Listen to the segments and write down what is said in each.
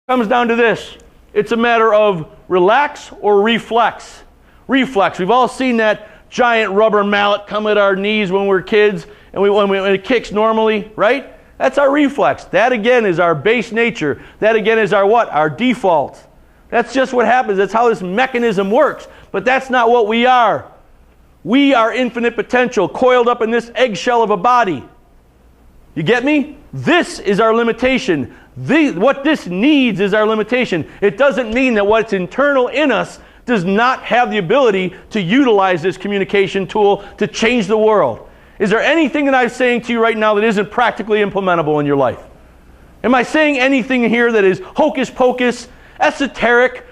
Comes down to this. It's a matter of relax or reflex. Reflex. We've all seen that giant rubber mallet come at our knees when we're kids, and when it kicks normally, right? That's our reflex. That again is our base nature. That again is our what? Our default. That's just what happens. That's how this mechanism works. But that's not what we are. We are infinite potential, coiled up in this eggshell of a body. You get me? This is our limitation. What this needs is our limitation. It doesn't mean that what's internal in us does not have the ability to utilize this communication tool to change the world. Is there anything that I'm saying to you right now that isn't practically implementable in your life? Am I saying anything here that is hocus pocus, esoteric?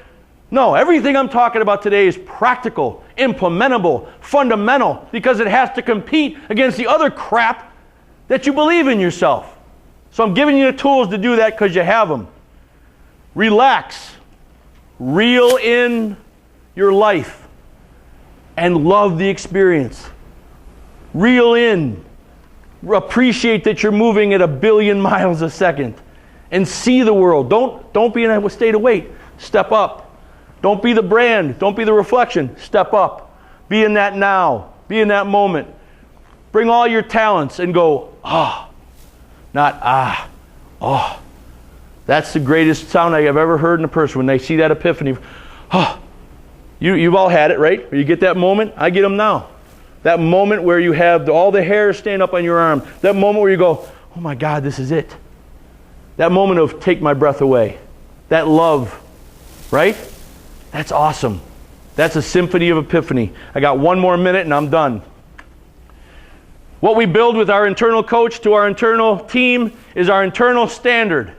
No, everything I'm talking about today is practical, implementable, fundamental, because it has to compete against the other crap that you believe in yourself. So I'm giving you the tools to do that because you have them. Relax. Reel in your life and love the experience. Reel in. Appreciate that you're moving at 1 billion miles a second and see the world. Don't be in a state of wait. Step up. Don't be the brand. Don't be the reflection. Step up. Be in that now. Be in that moment. Bring all your talents and go, ah. Not ah. Oh. That's the greatest sound I have ever heard in a person when they see that epiphany. Oh. You've all had it, right? Where you get that moment. I get them now. That moment where you have all the hairs stand up on your arm. That moment where you go, oh my God, this is it. That moment of take my breath away. That love, right? That's awesome. That's a symphony of epiphany. I got 1 more minute and I'm done. What we build with our internal coach to our internal team is our internal standard.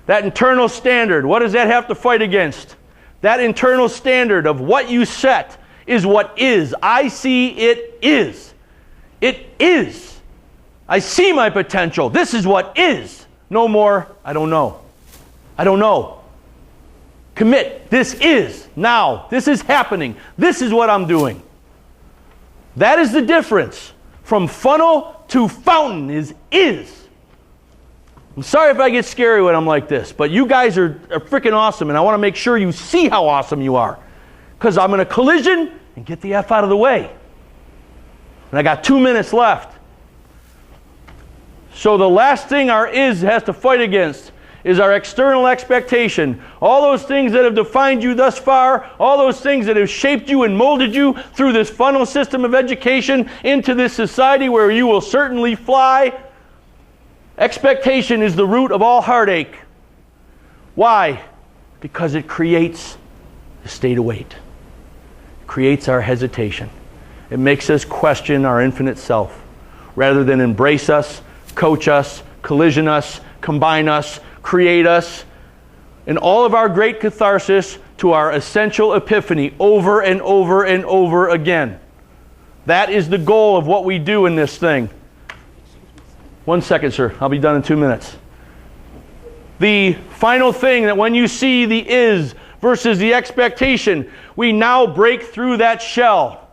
That internal standard, what does that have to fight against? That internal standard of what you set is what is. I see it is. It is. I see my potential. This is what is. No more, I don't know. I don't know. Commit. This is now. This is happening. This is what I'm doing. That is the difference from funnel to fountain is. I'm sorry if I get scary when I'm like this, but you guys are freaking awesome, and I want to make sure you see how awesome you are. Because I'm going to collision and get the F out of the way. And I got 2 minutes left. So the last thing our is has to fight against is our external expectation. All those things that have defined you thus far, all those things that have shaped you and molded you through this funnel system of education into this society where you will certainly fly. Expectation is the root of all heartache. Why? Because it creates a state of wait. It creates our hesitation. It makes us question our infinite self rather than embrace us, coach us, collision us, combine us, create us, and all of our great catharsis to our essential epiphany over and over and over again. That is the goal of what we do in this thing. 1 second, sir. I'll be done in 2 minutes. The final thing that when you see the is versus the expectation, we now break through that shell.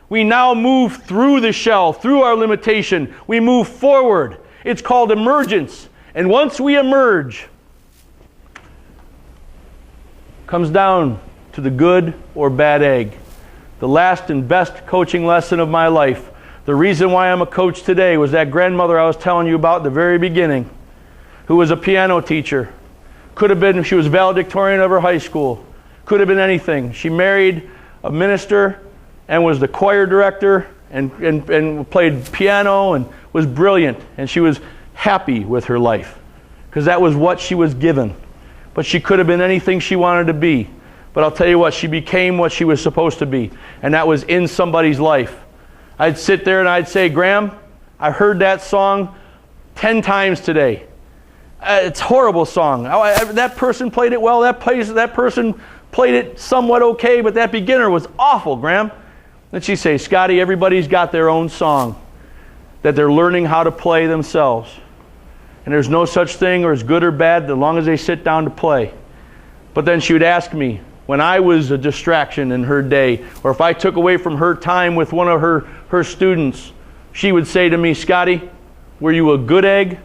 We now move through the shell, through our limitation. We move forward. It's called emergence. And once we emerge, comes down to the good or bad egg. The last and best coaching lesson of my life. The reason why I'm a coach today was that grandmother I was telling you about at the very beginning, who was a piano teacher. Could have been, she was valedictorian of her high school. Could have been anything. She married a minister and was the choir director and played piano and was brilliant. And she was happy with her life because that was what she was given. But she could have been anything she wanted to be. But I'll tell you what, she became what she was supposed to be. And that was in somebody's life. I'd sit there and I'd say, Graham, I heard that song 10 times today. It's a horrible song. That person played it well. That person played it somewhat okay, but that beginner was awful, Graham. And she'd say, Scotty, everybody's got their own song that they're learning how to play themselves. And there's no such thing or as good or bad as long as they sit down to play. But then she would ask me, when I was a distraction in her day, or if I took away from her time with one of her students, she would say to me, Scotty, were you a good egg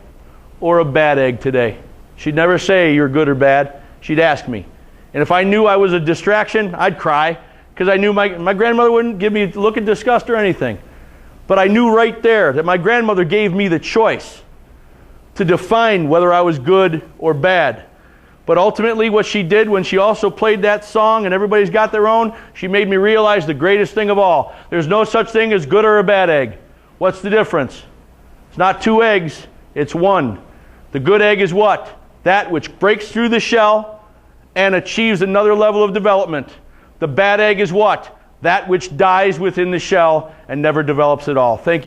or a bad egg today? She'd never say you're good or bad. she'd ask me. And if I knew I was a distraction, I'd cry, because I knew my grandmother wouldn't give me a look of disgust or anything. But I knew right there that my grandmother gave me the choice to define whether I was good or bad. But ultimately what she did when she also played that song, and everybody's got their own, she made me realize the greatest thing of all. There's no such thing as good or a bad egg. What's the difference? It's not two eggs, it's one. The good egg is what? That which breaks through the shell and achieves another level of development. The bad egg is what? That which dies within the shell and never develops at all. Thank you.